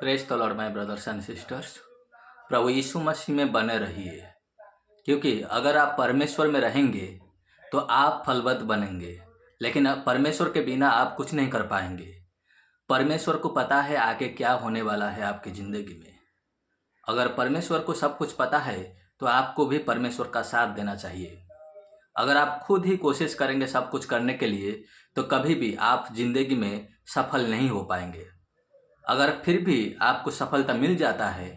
Praise the lord my brothers and sisters. प्रभु यीशु मसीह में बने रहिए, क्योंकि अगर आप परमेश्वर में रहेंगे तो आप फलवत बनेंगे। लेकिन अब परमेश्वर के बिना आप कुछ नहीं कर पाएंगे। परमेश्वर को पता है आगे क्या होने वाला है आपकी ज़िंदगी में। अगर परमेश्वर को सब कुछ पता है तो आपको भी परमेश्वर का साथ देना चाहिए। अगर आप खुद ही कोशिश करेंगे सब कुछ करने के लिए तो कभी भी आप ज़िंदगी में सफल नहीं हो पाएंगे। अगर फिर भी आपको सफलता मिल जाता है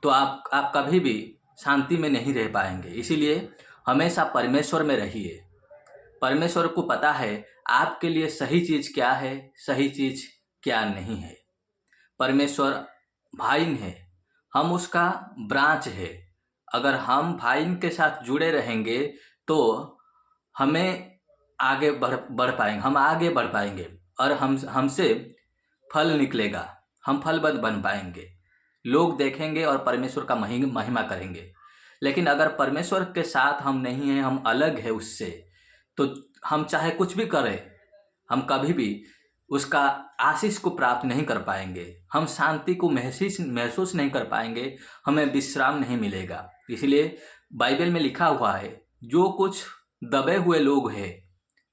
तो आप कभी भी शांति में नहीं रह पाएंगे। इसीलिए हमेशा परमेश्वर में रहिए। परमेश्वर को पता है आपके लिए सही चीज़ क्या है, सही चीज़ क्या नहीं है। परमेश्वर भाइन है, हम उसका ब्रांच है। अगर हम भाइन के साथ जुड़े रहेंगे तो हमें आगे बढ़ पाएंगे, हम आगे बढ़ पाएंगे और हमसे फल निकलेगा, हम फलवत बन पाएंगे। लोग देखेंगे और परमेश्वर का महिमा करेंगे। लेकिन अगर परमेश्वर के साथ हम नहीं हैं, हम अलग हैं उससे, तो हम चाहे कुछ भी करें, हम कभी भी उसका आशीष को प्राप्त नहीं कर पाएंगे। हम शांति को महसूस नहीं कर पाएंगे, हमें विश्राम नहीं मिलेगा। इसलिए बाइबल में लिखा हुआ है, जो कुछ दबे हुए लोग हैं,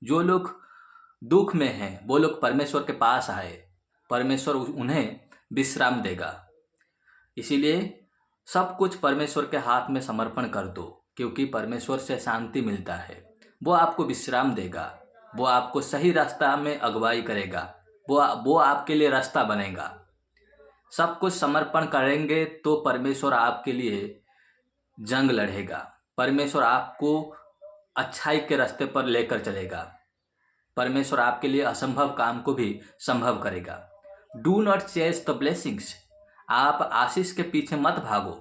जो लोग दुख में हैं, वो लोग परमेश्वर के पास आए, परमेश्वर उन्हें विश्राम देगा। इसीलिए सब कुछ परमेश्वर के हाथ में समर्पण कर दो, क्योंकि परमेश्वर से शांति मिलता है। वो आपको विश्राम देगा, वो आपको सही रास्ता में अगुवाई करेगा, वो आपके लिए रास्ता बनेगा। सब कुछ समर्पण करेंगे तो परमेश्वर आपके लिए जंग लड़ेगा। परमेश्वर आपको अच्छाई के रास्ते पर लेकर चलेगा। परमेश्वर आपके लिए असंभव काम को भी संभव करेगा। Do not chase the blessings. आप आशीष के पीछे मत भागो।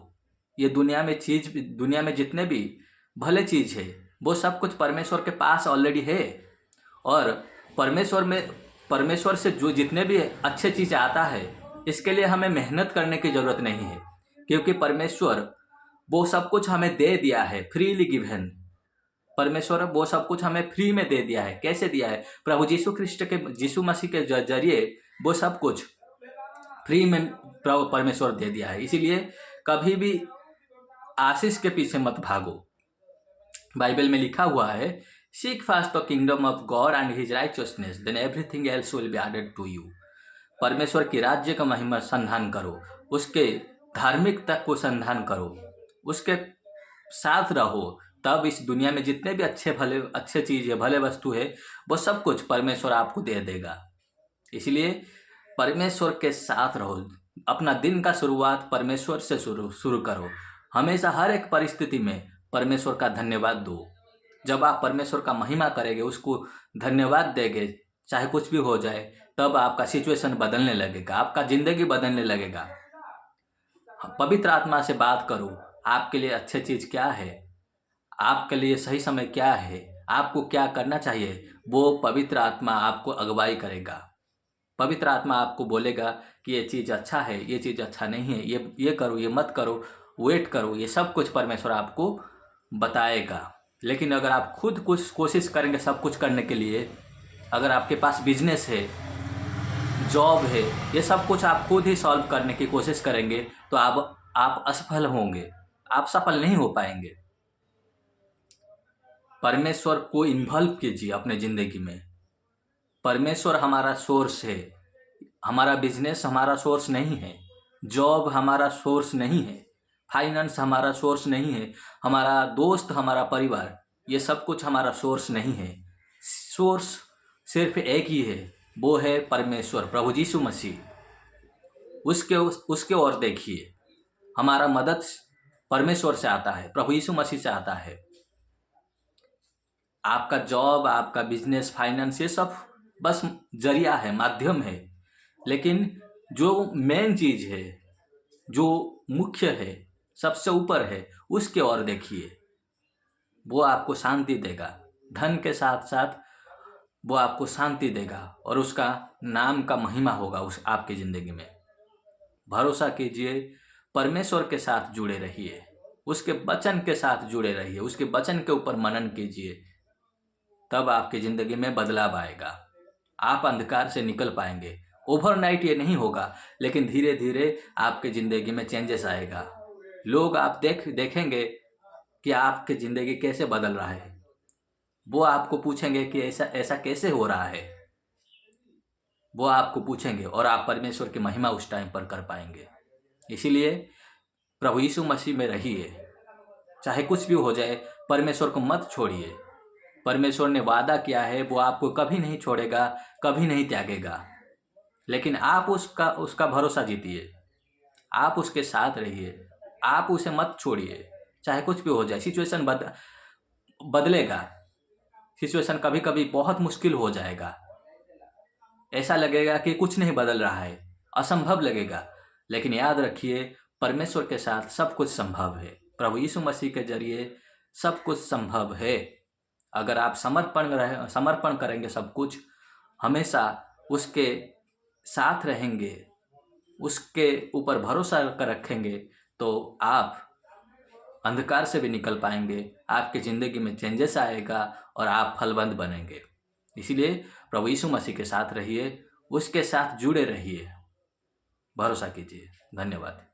ये दुनिया में जितने भी भले चीज़ है वो सब कुछ परमेश्वर के पास ऑलरेडी है। और परमेश्वर से जो जितने भी अच्छे चीज़ आता है, इसके लिए हमें मेहनत करने की ज़रूरत नहीं है, क्योंकि परमेश्वर वो सब कुछ हमें दे दिया है, फ्रीली गिवन। परमेश्वर वो सब कुछ हमें फ्री में दे दिया है। कैसे दिया है? प्रभु यीशु मसीह के जरिए वो सब कुछ फ्री में परमेश्वर दे दिया है। इसीलिए कभी भी आशीष के पीछे मत भागो। बाइबल में लिखा हुआ है, seek first the kingdom of God and his righteousness, then everything else will be added to you. परमेश्वर की राज्य का महिमा संधान करो, उसके धार्मिकता को संधान करो, उसके साथ रहो, तब इस दुनिया में जितने भी अच्छे चीज़ है, भले वस्तु है, वो सब कुछ परमेश्वर आपको दे देगा। इसलिए परमेश्वर के साथ रहो। अपना दिन का शुरुआत परमेश्वर से शुरू करो। हमेशा हर एक परिस्थिति में परमेश्वर का धन्यवाद दो। जब आप परमेश्वर का महिमा करेंगे, उसको धन्यवाद देंगे, चाहे कुछ भी हो जाए, तब आपका सिचुएशन बदलने लगेगा, आपका ज़िंदगी बदलने लगेगा। पवित्र आत्मा से बात करो, आपके लिए अच्छी चीज़ क्या है, आपके लिए सही समय क्या है, आपको क्या करना चाहिए, वो पवित्र आत्मा आपको अगुवाई करेगा। पवित्र आत्मा आपको बोलेगा कि ये चीज़ अच्छा है, ये चीज़ अच्छा नहीं है, ये करो, ये मत करो, वेट करो। ये सब कुछ परमेश्वर आपको बताएगा। लेकिन अगर आप खुद कुछ कोशिश करेंगे सब कुछ करने के लिए, अगर आपके पास बिजनेस है, जॉब है, ये सब कुछ आप खुद ही सॉल्व करने की कोशिश करेंगे तो आप असफल होंगे, आप सफल नहीं हो पाएंगे। परमेश्वर को इन्वॉल्व कीजिए अपने ज़िंदगी में। परमेश्वर हमारा सोर्स है। हमारा बिजनेस हमारा सोर्स नहीं है, जॉब हमारा सोर्स नहीं है, फाइनेंस हमारा सोर्स नहीं है, हमारा दोस्त, हमारा परिवार, ये सब कुछ हमारा सोर्स नहीं है। सोर्स सिर्फ एक ही है, वो है परमेश्वर, प्रभु यीशु मसीह। उसके ओर देखिए। हमारा मदद परमेश्वर से आता है, प्रभु यीशु मसीह से आता है। आपका जॉब, आपका बिजनेस, फाइनेंस, ये सब बस जरिया है, माध्यम है। लेकिन जो मेन चीज़ है, जो मुख्य है, सबसे ऊपर है, उसके ओर देखिए। वो आपको शांति देगा। धन के साथ साथ वो आपको शांति देगा और उसका नाम का महिमा होगा उस आपकी ज़िंदगी में। भरोसा कीजिए, परमेश्वर के साथ जुड़े रहिए, उसके वचन के साथ जुड़े रहिए, उसके वचन के ऊपर मनन कीजिए, तब आपकी ज़िंदगी में बदलाव आएगा। आप अंधकार से निकल पाएंगे, ओवरनाइट ये नहीं होगा, लेकिन धीरे धीरे आपके ज़िंदगी में चेंजेस आएगा। लोग आप देखेंगे कि आपकी ज़िंदगी कैसे बदल रहा है। वो आपको पूछेंगे कि ऐसा ऐसा कैसे हो रहा है। वो आपको पूछेंगे और आप परमेश्वर की महिमा उस टाइम पर कर पाएंगे। इसीलिए प्रभु यीशु मसीह में रहिए, चाहे कुछ भी हो जाए, परमेश्वर को मत छोड़िए। परमेश्वर ने वादा किया है, वो आपको कभी नहीं छोड़ेगा, कभी नहीं त्यागेगा। लेकिन आप उसका उसका भरोसा जीतिए, आप उसके साथ रहिए, आप उसे मत छोड़िए। चाहे कुछ भी हो जाए, सिचुएशन बदलेगा, सिचुएशन कभी कभी बहुत मुश्किल हो जाएगा, ऐसा लगेगा कि कुछ नहीं बदल रहा है, असंभव लगेगा। लेकिन याद रखिए, परमेश्वर के साथ सब कुछ संभव है। प्रभु यीशु मसीह के जरिए सब कुछ संभव है। अगर आप समर्पण करेंगे, सब कुछ हमेशा उसके साथ रहेंगे, उसके ऊपर भरोसा कर रखेंगे, तो आप अंधकार से भी निकल पाएंगे, आपकी ज़िंदगी में चेंजेस आएगा और आप फलवंत बनेंगे। इसीलिए प्रभु यीशु मसीह के साथ रहिए, उसके साथ जुड़े रहिए, भरोसा कीजिए। धन्यवाद।